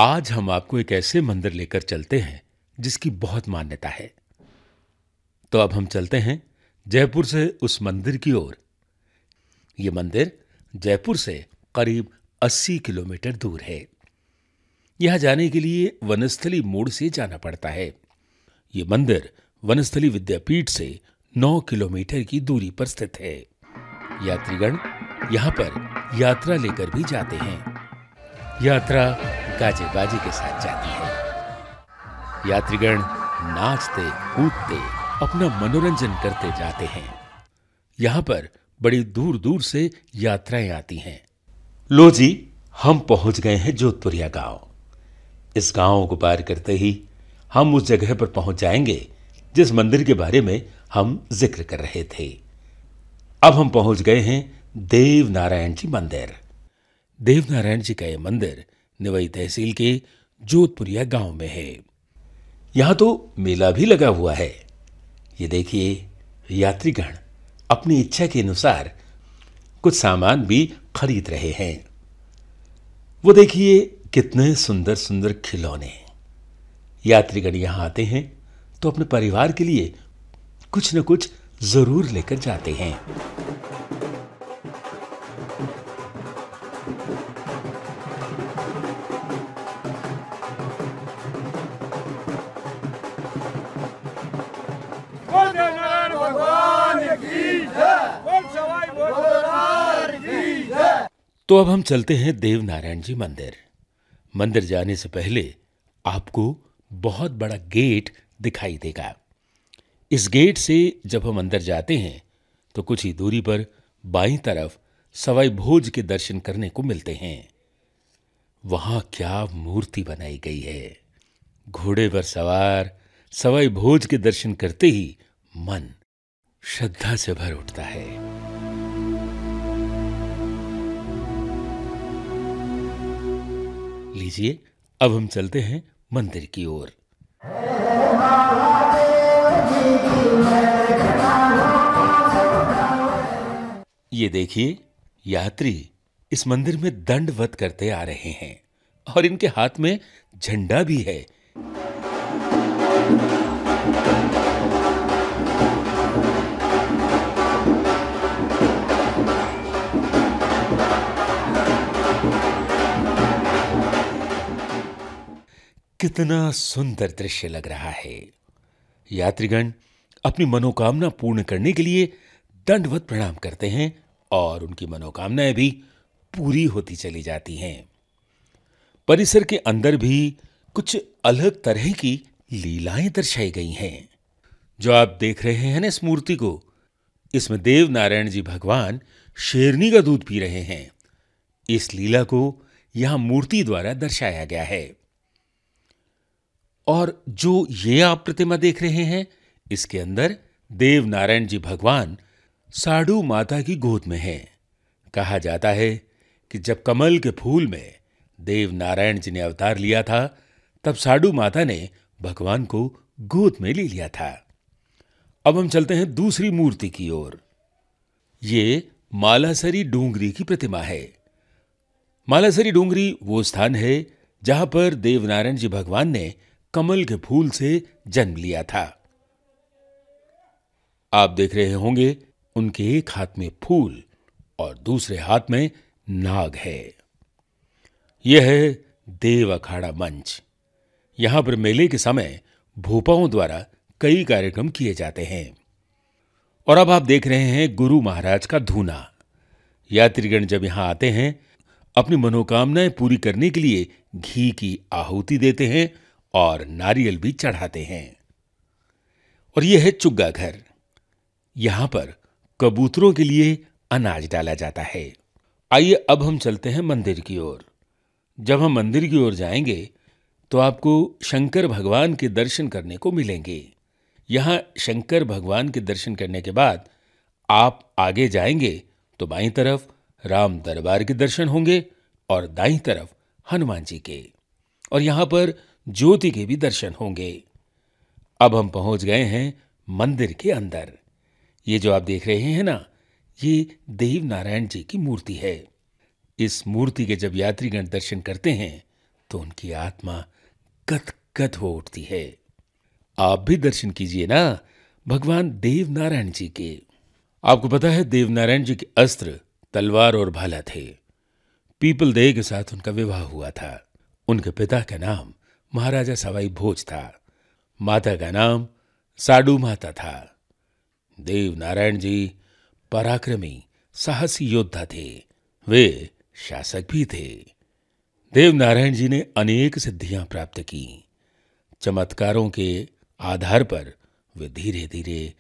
आज हम आपको एक ऐसे मंदिर लेकर चलते हैं जिसकी बहुत मान्यता है। तो अब हम चलते हैं जयपुर से उस मंदिर की ओर। ये मंदिर जयपुर से करीब 80 किलोमीटर दूर है। यहां जाने के लिए वनस्थली मोड़ से जाना पड़ता है। ये मंदिर वनस्थली विद्यापीठ से 9 किलोमीटर की दूरी पर स्थित है। यात्रीगण यहां पर यात्रा लेकर भी जाते हैं। यात्रा गाजे बाजे के साथ जाती है। यात्रीगण नाचते कूदते अपना मनोरंजन करते जाते हैं। यहां पर बड़ी दूर दूर से यात्राएं आती हैं। लो जी, हम पहुंच गए हैं जोधपुरिया गांव। इस गांव को पार करते ही हम उस जगह पर पहुंच जाएंगे जिस मंदिर के बारे में हम जिक्र कर रहे थे। अब हम पहुंच गए हैं देव नारायण जी मंदिर। देव नारायण जी का यह मंदिर निवई तहसील के जोधपुरिया गांव में है। यहां तो मेला भी लगा हुआ है। ये देखिए, यात्रीगण अपनी इच्छा के अनुसार कुछ सामान भी खरीद रहे हैं। वो देखिए कितने सुंदर सुंदर खिलौने। यात्रीगण यहां आते हैं तो अपने परिवार के लिए कुछ न कुछ जरूर लेकर जाते हैं। तो अब हम चलते हैं देव नारायण जी मंदिर। मंदिर जाने से पहले आपको बहुत बड़ा गेट दिखाई देगा। इस गेट से जब हम अंदर जाते हैं तो कुछ ही दूरी पर बाईं तरफ सवाई भोज के दर्शन करने को मिलते हैं। वहां क्या मूर्ति बनाई गई है। घोड़े पर सवार सवाई भोज के दर्शन करते ही मन श्रद्धा से भर उठता है। लीजिए, अब हम चलते हैं मंदिर की ओर। ये देखिए, यात्री इस मंदिर में दंडवत करते आ रहे हैं और इनके हाथ में झंडा भी है। कितना सुंदर दृश्य लग रहा है। यात्रीगण अपनी मनोकामना पूर्ण करने के लिए दंडवत प्रणाम करते हैं और उनकी मनोकामनाएं भी पूरी होती चली जाती हैं। परिसर के अंदर भी कुछ अलग तरह की लीलाएं दर्शाई गई हैं। जो आप देख रहे हैं ना इस मूर्ति को, इसमें देव नारायण जी भगवान शेरनी का दूध पी रहे हैं। इस लीला को यहां मूर्ति द्वारा दर्शाया गया है। और जो ये आप प्रतिमा देख रहे हैं, इसके अंदर देव नारायण जी भगवान साडू माता की गोद में हैं। कहा जाता है कि जब कमल के फूल में देव नारायण जी ने अवतार लिया था, तब साडू माता ने भगवान को गोद में ले लिया था। अब हम चलते हैं दूसरी मूर्ति की ओर। ये मालासरी डूंगरी की प्रतिमा है। मालासरी डूंगरी वो स्थान है जहां पर देव नारायण जी भगवान ने कमल के फूल से जन्म लिया था। आप देख रहे होंगे उनके एक हाथ में फूल और दूसरे हाथ में नाग है। यह है देव अखाड़ा मंच। यहां पर मेले के समय भूपाओं द्वारा कई कार्यक्रम किए जाते हैं। और अब आप देख रहे हैं गुरु महाराज का धूना। यात्रीगण जब यहां आते हैं, अपनी मनोकामनाएं पूरी करने के लिए घी की आहुति देते हैं और नारियल भी चढ़ाते हैं। और यह है चुग्गा घर। यहां पर कबूतरों के लिए अनाज डाला जाता है। आइए अब हम चलते हैं मंदिर की ओर। जब हम मंदिर की ओर जाएंगे तो आपको शंकर भगवान के दर्शन करने को मिलेंगे। यहां शंकर भगवान के दर्शन करने के बाद आप आगे जाएंगे तो बाईं तरफ राम दरबार के दर्शन होंगे और दाईं तरफ हनुमान जी के, और यहां पर ज्योति के भी दर्शन होंगे। अब हम पहुंच गए हैं मंदिर के अंदर। ये जो आप देख रहे हैं ना, ये देव नारायण जी की मूर्ति है। इस मूर्ति के जब यात्रीगण दर्शन करते हैं तो उनकी आत्मा गदगद हो उठती है। आप भी दर्शन कीजिए ना भगवान देव नारायण जी के। आपको पता है देव नारायण जी के अस्त्र तलवार और भाला थे। पीपल देह के साथ उनका विवाह हुआ था। उनके पिता का नाम महाराजा सवाई भोज था। माता का नाम साडू माता था। देव नारायण जी पराक्रमी साहसी योद्धा थे। वे शासक भी थे। देव नारायण जी ने अनेक सिद्धियां प्राप्त की। चमत्कारों के आधार पर वे धीरे धीरे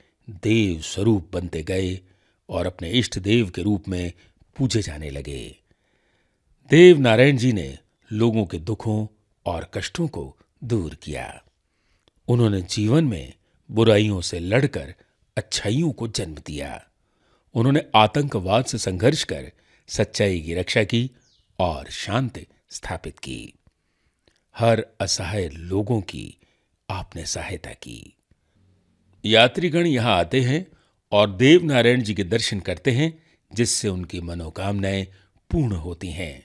देव स्वरूप बनते गए और अपने इष्ट देव के रूप में पूजे जाने लगे। देव नारायण जी ने लोगों के दुखों और कष्टों को दूर किया। उन्होंने जीवन में बुराइयों से लड़कर अच्छाइयों को जन्म दिया। उन्होंने आतंकवाद से संघर्ष कर सच्चाई की रक्षा की और शांति स्थापित की। हर असहाय लोगों की आपने सहायता की। यात्रीगण यहां आते हैं और देव नारायण जी के दर्शन करते हैं, जिससे उनकी मनोकामनाएं पूर्ण होती हैं।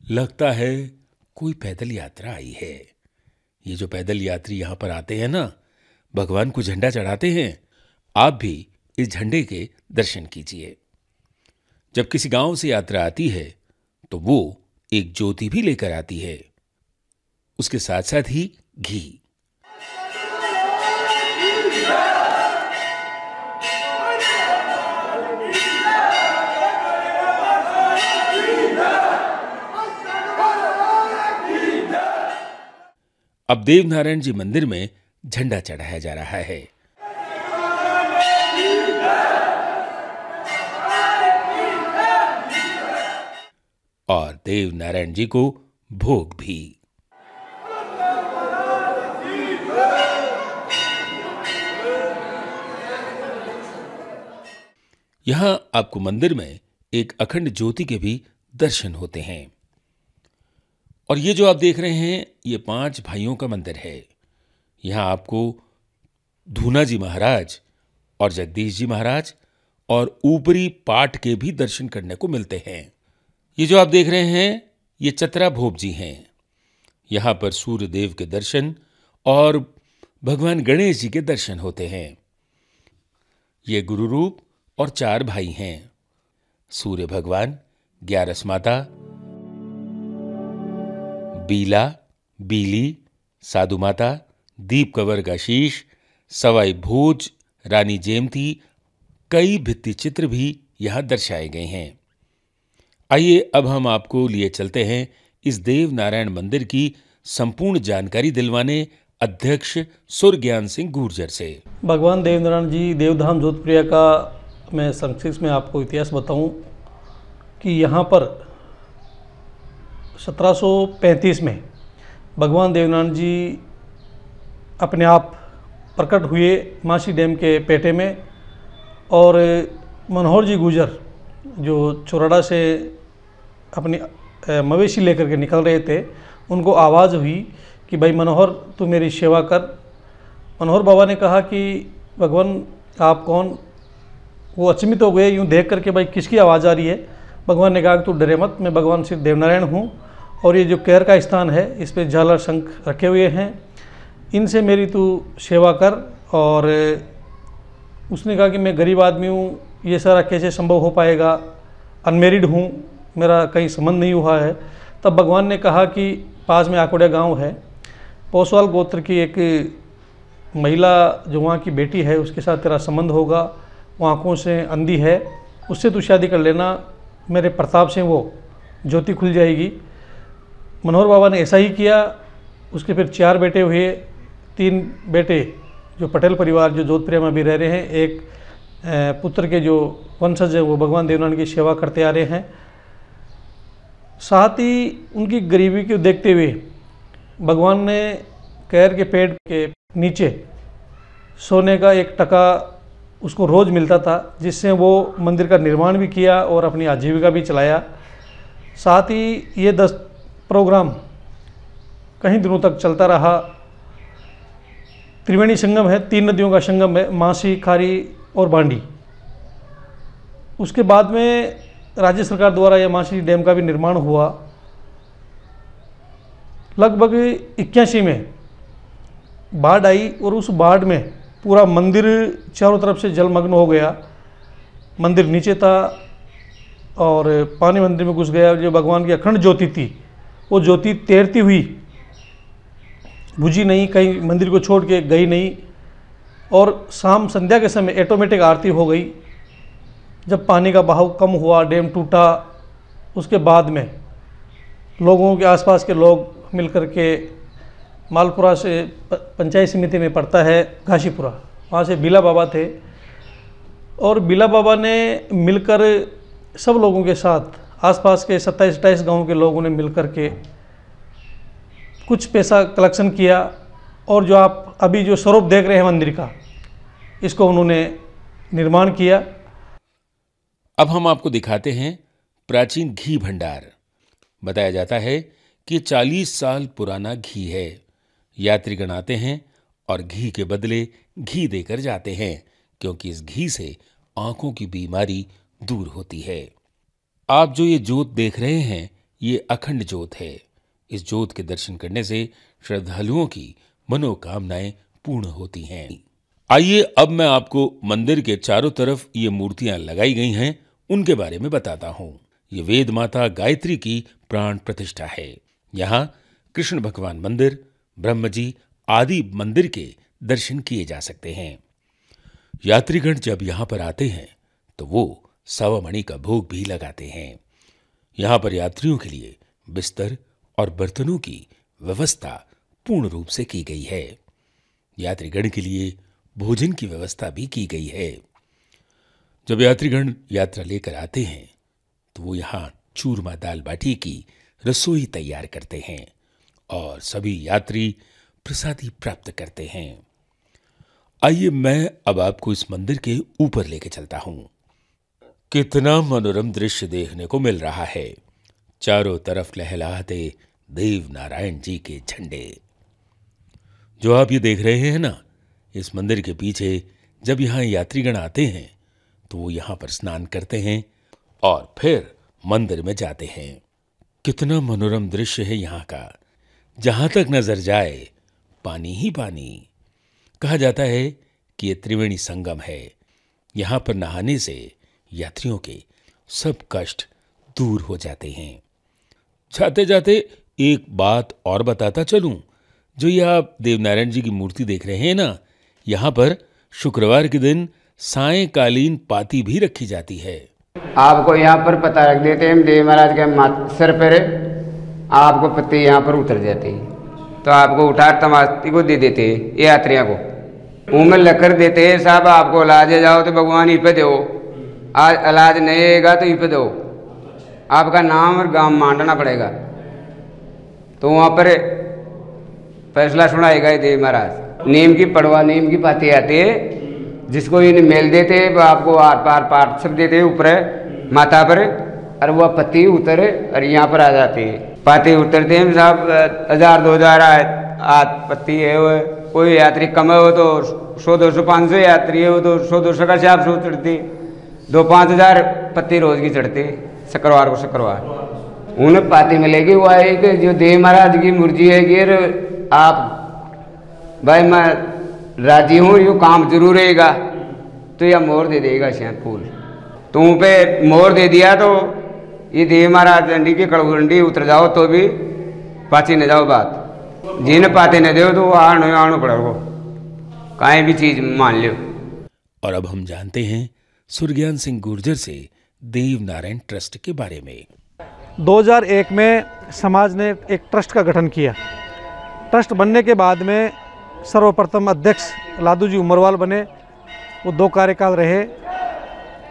लगता है कोई पैदल यात्रा आई है। ये जो पैदल यात्री यहां पर आते हैं ना, भगवान को झंडा चढ़ाते हैं। आप भी इस झंडे के दर्शन कीजिए। जब किसी गांव से यात्रा आती है तो वो एक ज्योति भी लेकर आती है, उसके साथ साथ ही घी। अब देव नारायण जी मंदिर में झंडा चढ़ाया जा रहा है। और देव नारायण जी को भोग भी। यहां आपको मंदिर में एक अखंड ज्योति के भी दर्शन होते हैं। और ये जो आप देख रहे हैं, ये 5 भाइयों का मंदिर है। यहां आपको धूना जी महाराज और जगदीश जी महाराज और ऊपरी पाठ के भी दर्शन करने को मिलते हैं। ये जो आप देख रहे हैं, ये चतरा भोप जी हैं। यहां पर सूर्य देव के दर्शन और भगवान गणेश जी के दर्शन होते हैं। ये गुरु रूप और 4 भाई हैं, सूर्य भगवान, ग्यारस माता, बीला, बीली, साधु माता, दीप कवर का शीश, सवाई भोज, रानी जेमती। कई भित्ति चित्र भी यहां दर्शाए गए हैं। आइए अब हम आपको लिए चलते हैं इस देव नारायण मंदिर की संपूर्ण जानकारी दिलवाने अध्यक्ष सुरज्ञान सिंह गुर्जर से। भगवान देव नारायण जी देवधाम जोधपुरिया का मैं संक्षिप्त में आपको इतिहास बताऊं कि यहाँ पर 1735 में भगवान देवनारायण जी अपने आप प्रकट हुए मासी डैम के पेटे में। और मनोहर जी गुर्जर जो चोराड़ा से अपनी मवेशी लेकर के निकल रहे थे, उनको आवाज़ हुई कि भाई मनोहर तू मेरी सेवा कर। मनोहर बाबा ने कहा कि भगवान आप कौन? वो अचंभित हो गए यूँ देख करके, भाई किसकी आवाज़ आ रही है? भगवान ने कहा कि तू डरे मत, मैं भगवान श्री देवनारायण हूँ और ये जो कैर का स्थान है इस पर झालर शंख रखे हुए हैं, इनसे मेरी तू सेवा कर। और उसने कहा कि मैं गरीब आदमी हूँ, ये सारा कैसे संभव हो पाएगा? अनमेरिड हूँ, मेरा कहीं संबंध नहीं हुआ है। तब भगवान ने कहा कि पास में आकोड़िया गांव है, पोसवाल गोत्र की एक महिला जो वहाँ की बेटी है, उसके साथ तेरा संबंध होगा। वो आँखों से अंधी है, उससे तू शादी कर लेना, मेरे प्रताप से वो ज्योति खुल जाएगी। मनोहर बाबा ने ऐसा ही किया। उसके फिर 4 बेटे हुए। 3 बेटे जो पटेल परिवार जो जोधपुर में भी रह रहे हैं, एक पुत्र के जो वंशज है वो भगवान देवनारायण की सेवा करते आ रहे हैं। साथ ही उनकी गरीबी को देखते हुए भगवान ने कैर के पेड़ के नीचे सोने का 1 टका उसको रोज़ मिलता था, जिससे वो मंदिर का निर्माण भी किया और अपनी आजीविका भी चलाया। साथ ही ये 10 प्रोग्राम कई दिनों तक चलता रहा। त्रिवेणी संगम है, 3 नदियों का संगम है, मासी, खारी और बांडी। उसके बाद में राज्य सरकार द्वारा यह माशी डैम का भी निर्माण हुआ। लगभग 81 में बाढ़ आई और उस बाढ़ में पूरा मंदिर चारों तरफ से जलमग्न हो गया। मंदिर नीचे था और पानी मंदिर में घुस गया। जो भगवान की अखंड ज्योति थी वो ज्योति तैरती हुई बुझी नहीं, कहीं मंदिर को छोड़ के गई नहीं। और शाम संध्या के समय ऑटोमेटिक आरती हो गई। जब पानी का बहाव कम हुआ, डैम टूटा, उसके बाद में लोगों के आसपास के लोग मिलकर के मालपुरा से पंचायत समिति में पड़ता है घासीपुरा, वहाँ से बिला बाबा थे और बिला बाबा ने मिलकर सब लोगों के साथ आसपास के 27-28 गाँव के लोगों ने मिलकर के कुछ पैसा कलेक्शन किया और जो आप अभी जो स्वरूप देख रहे हैं मंदिर का, इसको उन्होंने निर्माण किया। अब हम आपको दिखाते हैं प्राचीन घी भंडार। बताया जाता है कि 40 साल पुराना घी है। यात्रीगण आते हैं और घी के बदले घी देकर जाते हैं, क्योंकि इस घी से आंखों की बीमारी दूर होती है। आप जो ये जोत देख रहे हैं, ये अखंड जोत है। इस जोत के दर्शन करने से श्रद्धालुओं की मनोकामनाएं पूर्ण होती हैं। आइए अब मैं आपको मंदिर के चारों तरफ ये मूर्तियां लगाई गई हैं, उनके बारे में बताता हूं। ये वेद माता गायत्री की प्राण प्रतिष्ठा है। यहाँ कृष्ण भगवान मंदिर, ब्रह्म जी आदि मंदिर के दर्शन किए जा सकते हैं। यात्रीगण जब यहाँ पर आते हैं तो वो सवामणि का भोग भी लगाते हैं। यहाँ पर यात्रियों के लिए बिस्तर और बर्तनों की व्यवस्था पूर्ण रूप से की गई है। यात्रीगण के लिए भोजन की व्यवस्था भी की गई है। जब यात्रीगण यात्रा लेकर आते हैं तो वो यहाँ चूरमा दाल बाटी की रसोई तैयार करते हैं और सभी यात्री प्रसादी प्राप्त करते हैं। आइए मैं अब आपको इस मंदिर के ऊपर लेके चलता हूं। कितना मनोरम दृश्य देखने को मिल रहा है। चारों तरफ लहलहाते देव नारायण जी के झंडे। जो आप ये देख रहे हैं ना, इस मंदिर के पीछे जब यहाँ यात्रीगण आते हैं तो वो यहाँ पर स्नान करते हैं और फिर मंदिर में जाते हैं। कितना मनोरम दृश्य है यहाँ का। जहां तक नजर जाए पानी ही पानी। कहा जाता है कि ये त्रिवेणी संगम है। यहाँ पर नहाने से यात्रियों के सब कष्ट दूर हो जाते हैं। जाते जाते एक बात और बताता चलूं, जो ये आप देवनारायण जी की मूर्ति देख रहे हैं ना, यहाँ पर शुक्रवार के दिन सायंकालीन पाती भी रखी जाती है। आपको यहाँ पर पता रख देते हैं, देव महाराज के सर पर आपको पत्ती यहाँ पर उतर जाती है, तो आपको उठा तमास्ती को दे देते हैं यात्रियों को। उम्र लकर देते हैं, साहब आपको इलाज जाओ तो भगवान ही पे दो, आज इलाज नहीं आएगा तो ही पे दो, आपका नाम और गांव मांडना पड़ेगा। तो वहाँ पर फैसला सुनाएगा देव महाराज। नीम की पड़वा, नीम की पाती आती है, जिसको इन्हें मेल देते हैं, आपको आर पार पार सब देते हैं ऊपर माथा पर, और वह पत्ती उतर और यहाँ पर आ जाती है। पाती उतरते हैं साहब 1000-2000 आज पत्ती है। वो कोई यात्री कम हो तो 100-200-500 यात्री है वो तो 100-200 का हिसाब से उतरती। 2-5 हज़ार पत्ती रोज की चढ़ती शुक्रवार को शुक्रवार। उन्हें पाती मिलेगी। वो एक जो देव महाराज की मुर्जी है कि आप भाई मैं राजी हूँ, यो काम जरूर रहेगा, तो यह मोहर दे देगा शायद फूल। तो उन पे मोहर दे दिया तो ये देव महाराज डंडी की कड़गंडी उतर जाओ तो भी पाची न जाओ बात। जिन्हें पाते न दो तो आनो पड़ेगा, कहीं भी चीज मान लो। और अब हम जानते हैं सुरज्ञान सिंह गुर्जर से देव नारायण ट्रस्ट के बारे में। 2001 में समाज ने एक ट्रस्ट का गठन किया। ट्रस्ट बनने के बाद में सर्वप्रथम अध्यक्ष लादू जी उमरवाल बने, वो 2 कार्यकाल रहे।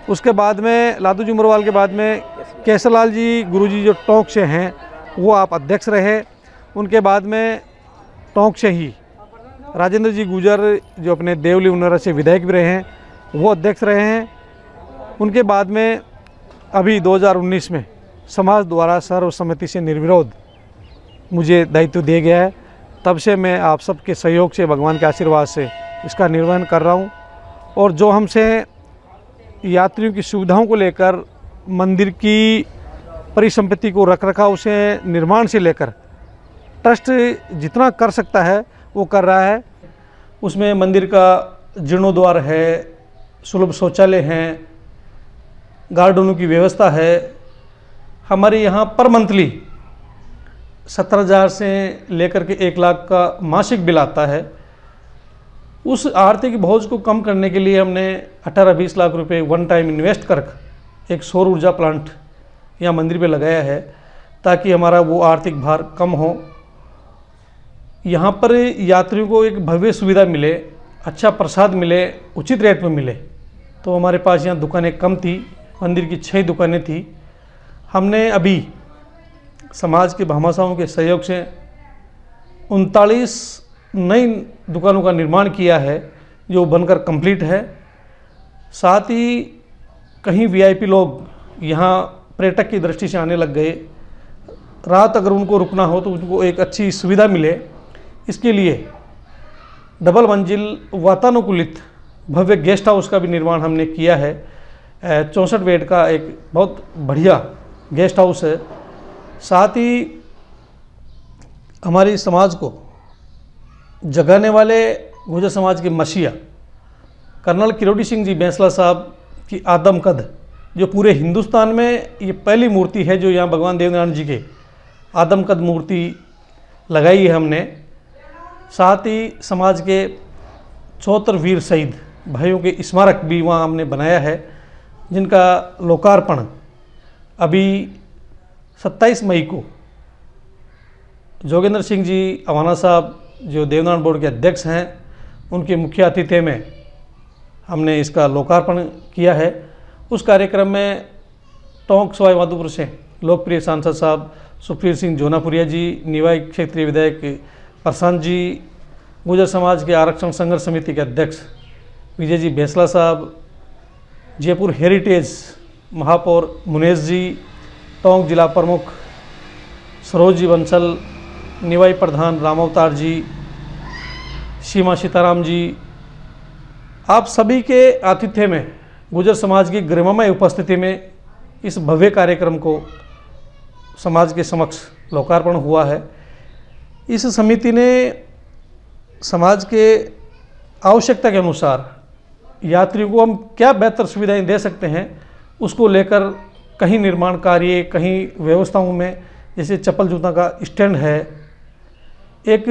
उसके बाद में लादू जी उमरवाल के बाद में केसरलाल जी गुरुजी जो टोंक से हैं वो आप अध्यक्ष रहे। उनके बाद में टोंक से ही राजेंद्र जी गुजर जो अपने देवली उन्नरा से विधायक भी रहे हैं, वो अध्यक्ष रहे हैं। उनके बाद में अभी 2019 में समाज द्वारा सर्वसम्मति से निर्विरोध मुझे दायित्व दिया गया है। तब से मैं आप सबके सहयोग से, भगवान के आशीर्वाद से इसका निर्वहन कर रहा हूँ। और जो हमसे यात्रियों की सुविधाओं को लेकर मंदिर की परिसंपत्ति को रख रखाव से निर्माण से लेकर ट्रस्ट जितना कर सकता है वो कर रहा है। उसमें मंदिर का जीर्णोद्वार है, सुलभ शौचालय हैं, गार्डनों की व्यवस्था है। हमारे यहाँ पर मंथली 17,000 से लेकर के 1 लाख का मासिक बिल आता है। उस आर्थिक बोझ को कम करने के लिए हमने 18-20 लाख रुपए वन टाइम इन्वेस्ट कर एक सौर ऊर्जा प्लांट यहाँ मंदिर पे लगाया है, ताकि हमारा वो आर्थिक भार कम हो। यहाँ पर यात्रियों को एक भव्य सुविधा मिले, अच्छा प्रसाद मिले, उचित रेट में मिले। तो हमारे पास यहाँ दुकानें कम थी, मंदिर की 6 दुकानें थी। हमने अभी समाज के भामाशाहों के सहयोग से 39 नई दुकानों का निर्माण किया है, जो बनकर कंप्लीट है। साथ ही कहीं वीआईपी लोग यहाँ पर्यटक की दृष्टि से आने लग गए, रात अगर उनको रुकना हो तो उनको एक अच्छी सुविधा मिले, इसके लिए डबल मंजिल वातानुकूलित भव्य गेस्ट हाउस का भी निर्माण हमने किया है। 64 बेड का एक बहुत बढ़िया गेस्ट हाउस है। साथ ही हमारी समाज को जगाने वाले गुर्जर समाज के मसीहा कर्नल किरोड़ी सिंह जी बैंसला साहब की आदमकद, जो पूरे हिंदुस्तान में ये पहली मूर्ति है जो यहाँ भगवान देवनारायण जी के आदमकद मूर्ति लगाई है हमने। साथ ही समाज के 74 वीर शहीद भाइयों के स्मारक भी वहाँ हमने बनाया है, जिनका लोकार्पण अभी 27 मई को जोगेंद्र सिंह जी अवाना साहब, जो देवनारायण बोर्ड के अध्यक्ष हैं, उनके मुख्य आतिथ्य में हमने इसका लोकार्पण किया है। उस कार्यक्रम में टोंक सवाई माधोपुर से लोकप्रिय सांसद साहब सुखबीर सिंह जोनापुरिया जी, निवाई क्षेत्रीय विधायक प्रशांत जी, गुर्जर समाज के आरक्षण संघर्ष समिति के अध्यक्ष विजय जी बैंसला साहब, जयपुर हेरिटेज महापौर मुनेश जी, टोंक जिला प्रमुख सरोज जी बंसल, निवाई प्रधान राम अवतार जी, सीमा सीताराम जी, आप सभी के आतिथ्य में गुर्जर समाज की गरिमामय उपस्थिति में इस भव्य कार्यक्रम को समाज के समक्ष लोकार्पण हुआ है। इस समिति ने समाज के आवश्यकता के अनुसार यात्रियों को हम क्या बेहतर सुविधाएं दे सकते हैं, उसको लेकर कहीं निर्माण कार्य, कहीं व्यवस्थाओं में, जैसे चप्पल जूता का स्टैंड है, एक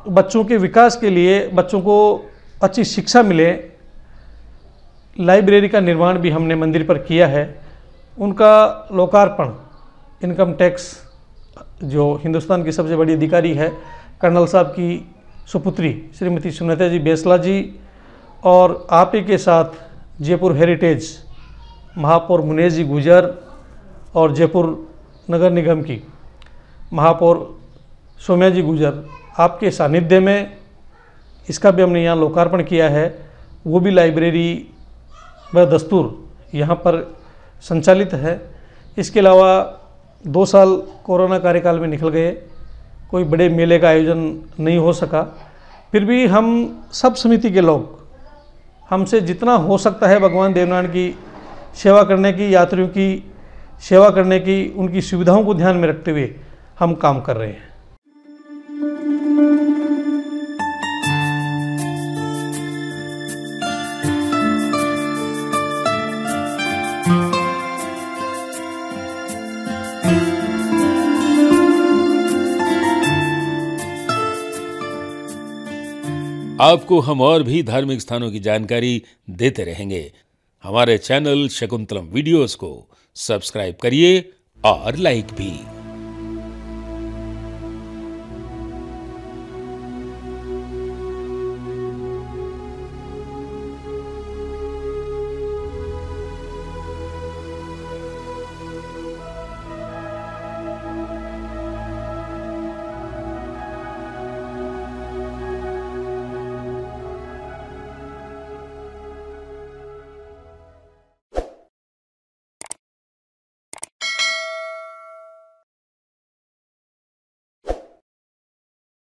बच्चों के विकास के लिए, बच्चों को अच्छी शिक्षा मिले, लाइब्रेरी का निर्माण भी हमने मंदिर पर किया है। उनका लोकार्पण इनकम टैक्स, जो हिंदुस्तान की सबसे बड़ी अधिकारी है, कर्नल साहब की सुपुत्री श्रीमती सुनीता जी बैंसला जी, और आप ही के साथ जयपुर हेरिटेज महापौर मुनेश जी गुजर और जयपुर नगर निगम की महापौर सौम्या जी गुजर, आपके सानिध्य में इसका भी हमने यहाँ लोकार्पण किया है। वो भी लाइब्रेरी व दस्तूर यहाँ पर संचालित है। इसके अलावा 2 साल कोरोना कार्यकाल में निकल गए, कोई बड़े मेले का आयोजन नहीं हो सका, फिर भी हम सब समिति के लोग, हमसे जितना हो सकता है भगवान देवनारायण की सेवा करने की, यात्रियों की सेवा करने की, उनकी सुविधाओं को ध्यान में रखते हुए हम काम कर रहे हैं। आपको हम और भी धार्मिक स्थानों की जानकारी देते रहेंगे। हमारे चैनल शकुंतलम वीडियोस को सब्सक्राइब करिए और लाइक भी।